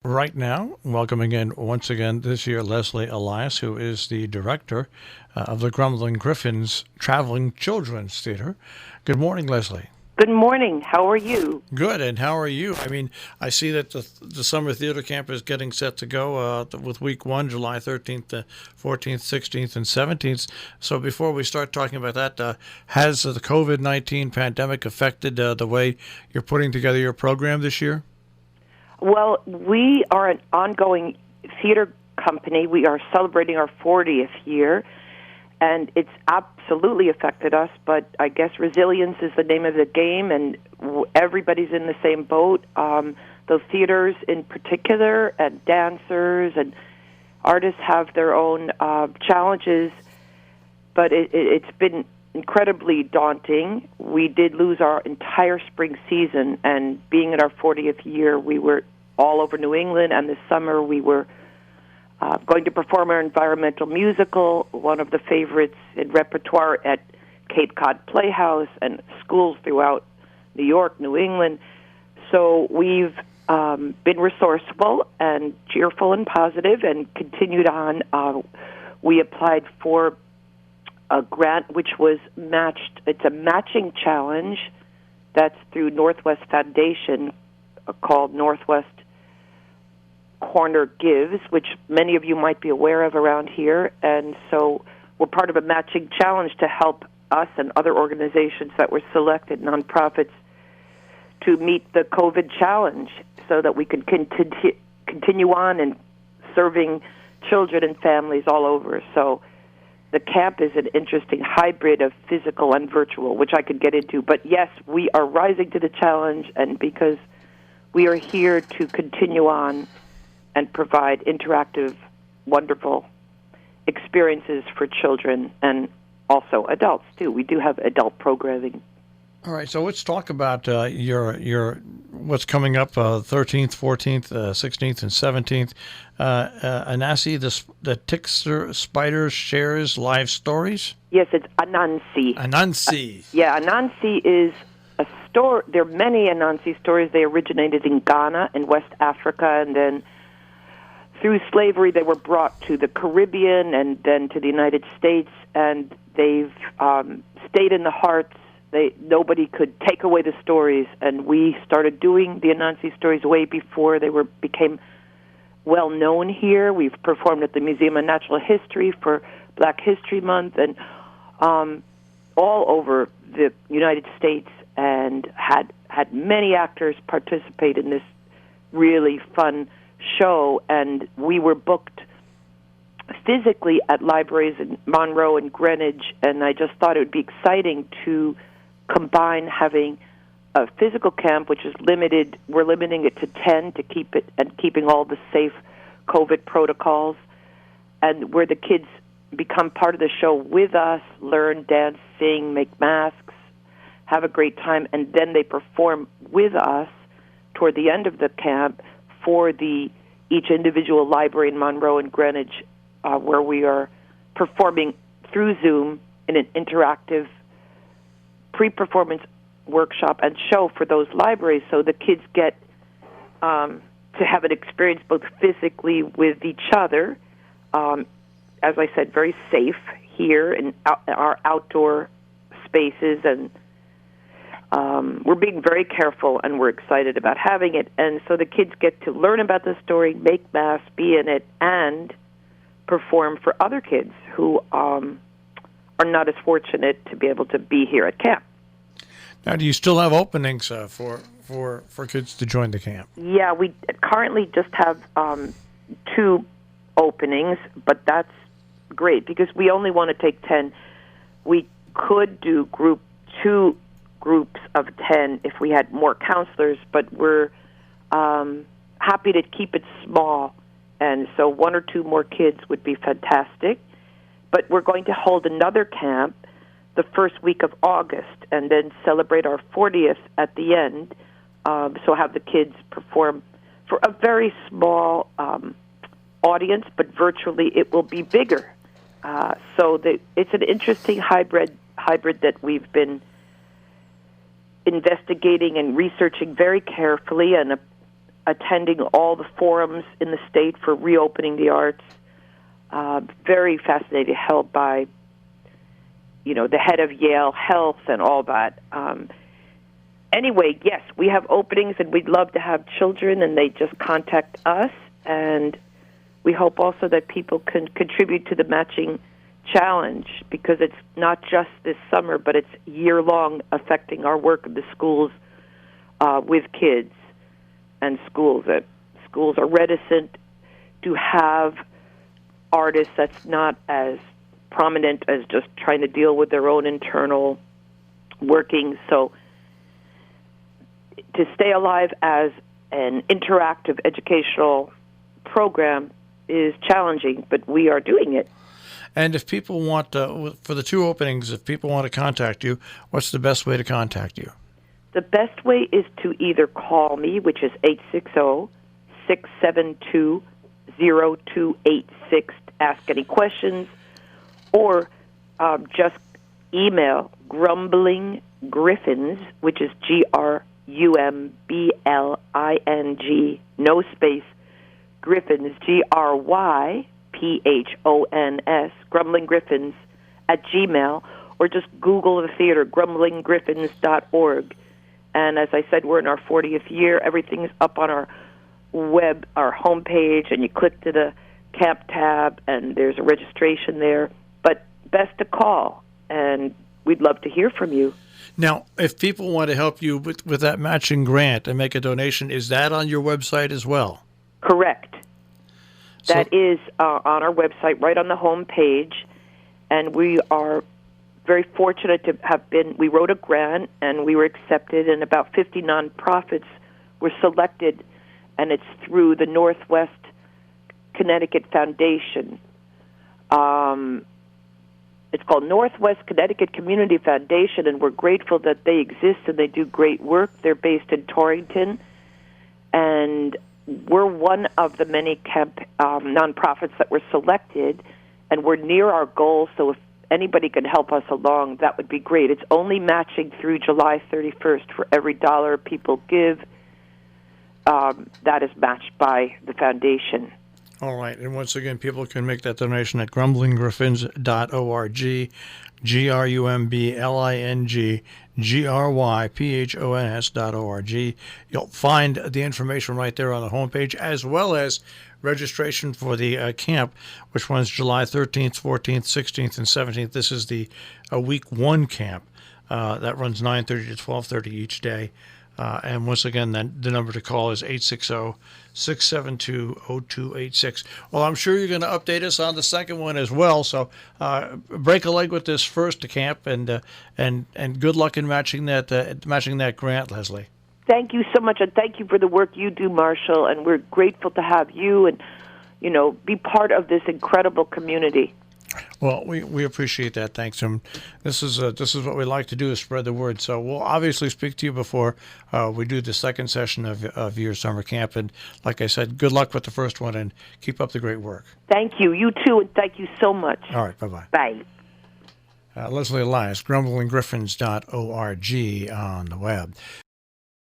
right now. Welcoming in once again this year Leslie Elias, who is the director of the Grumbling Gryphons Traveling Children's Theater. Good morning, Leslie. Good morning. How are you? Good, and how are you? I mean, I see that the summer theater camp is getting set to go with week one, July 13th, 14th, 16th, and 17th. So before we start talking about that, has the COVID-19 pandemic affected the way you're putting together your program this year? Well, we are an ongoing theater company. We are celebrating our 40th year, and it's absolutely affected us, but I guess resilience is the name of the game, and everybody's in the same boat. The theaters in particular, and dancers and artists have their own challenges, but it's been incredibly daunting. We did lose our entire spring season, and being in our 40th year, we were all over New England, and this summer we were going to perform our environmental musical, one of the favorites in repertoire at Cape Cod Playhouse and schools throughout New York, New England. So we've been resourceful and cheerful and positive and continued on. We applied for a grant which was matched. It's a matching challenge that's through Northwest Foundation called Northwest Corner Gives, which many of you might be aware of around here. And so we're part of a matching challenge to help us and other organizations that were selected, nonprofits, to meet the COVID challenge so that we can continue on and serving children and families all over. So the camp is an interesting hybrid of physical and virtual, which I could get into. But yes, we are rising to the challenge, and because we are here to continue on and provide interactive, wonderful experiences for children and also adults, too. We do have adult programming. All right, so let's talk about your what's coming up 13th, 14th, 16th, and 17th. Anansi, the Tickster Spider Shares Live Stories? Yes, it's Anansi. Anansi. Anansi is a story. There are many Anansi stories. They originated in Ghana and West Africa, and then through slavery they were brought to the Caribbean and then to the United States, and they've stayed in the hearts. Nobody could take away the stories, and we started doing the Anansi stories way before they became well known here. We've performed at the Museum of Natural History for Black History Month and all over the United States, and had many actors participate in this really fun show. And we were booked physically at libraries in Monroe and Greenwich, and I just thought it would be exciting to combine having a physical camp, which is limited. We're limiting it to 10 to keep it, and keeping all the safe COVID protocols, and where the kids become part of the show with us, learn, dance, sing, make masks, have a great time, and then they perform with us toward the end of the camp for each individual library in Monroe and Greenwich, where we are performing through Zoom in an interactive pre-performance workshop and show for those libraries, so the kids get to have an experience both physically with each other, as I said, very safe here in our outdoor spaces, and we're being very careful, and we're excited about having it. And so the kids get to learn about the story, make masks, be in it, and perform for other kids who are not as fortunate to be able to be here at camp. Now, do you still have openings for kids to join the camp? Yeah, we currently just have 2 openings, but that's great because we only want to take 10. We could do 2 groups of 10 if we had more counselors, but we're happy to keep it small, and so 1 or 2 more kids would be fantastic. But we're going to hold another camp the first week of August and then celebrate our 40th at the end, so have the kids perform for a very small audience, but virtually it will be bigger. So it's an interesting hybrid that we've been investigating and researching very carefully, and attending all the forums in the state for reopening the arts. Very fascinated, held by, the head of Yale Health and all that. Anyway, yes, we have openings, and we'd love to have children, and they just contact us. And we hope also that people can contribute to the matching challenge, because it's not just this summer, but it's year-long, affecting our work in the schools with kids, and schools are reticent to have artists that's not as prominent as just trying to deal with their own internal workings. So to stay alive as an interactive educational program is challenging, but we are doing it. And if people want for the two openings, if people want to contact you, what's the best way to contact you? The best way is to either call me, which is 860-672-0286, to ask any questions, or just email Grumbling Gryphons, which is Grumbling, no space, Gryphons, Gryphons, Grumbling Gryphons at Gmail, or just Google the theater, grumblinggryphons.org. And as I said, we're in our 40th year. Everything's up on our web, our homepage, and you click to the camp tab, and there's a registration there. But best to call, and we'd love to hear from you. Now, if people want to help you with that matching grant and make a donation, is that on your website as well? Correct. That is on our website, right on the home page, and we are very fortunate to have we wrote a grant, and we were accepted, and about 50 nonprofits were selected, and it's through the Northwest Connecticut Foundation. It's called Northwest Connecticut Community Foundation, and we're grateful that they exist, and they do great work. They're based in Torrington, and we're one of the many nonprofits that were selected, and we're near our goal, so if anybody can help us along, that would be great. It's only matching through July 31st. For every dollar people give, that is matched by the foundation. All right. And once again, people can make that donation at grumblinggryphons.org, grumblinggryphons.org. You'll find the information right there on the homepage, as well as registration for the camp, which runs July 13th, 14th, 16th, and 17th. This is the week one camp that runs 9:30 to 12:30 each day. And once again, the number to call is 860-672-0286. Well, I'm sure you're going to update us on the second one as well. So break a leg with this first camp, and good luck in matching that grant, Leslie. Thank you so much, and thank you for the work you do, Marshall. And we're grateful to have you and be part of this incredible community. Well, we appreciate that. Thanks. This is what we like to do, is spread the word. So we'll obviously speak to you before we do the second session of your summer camp. And like I said, good luck with the first one, and keep up the great work. Thank you. You too, and thank you so much. All right. Bye-bye. Bye. Leslie Elias, grumblinggryphons.org on the web.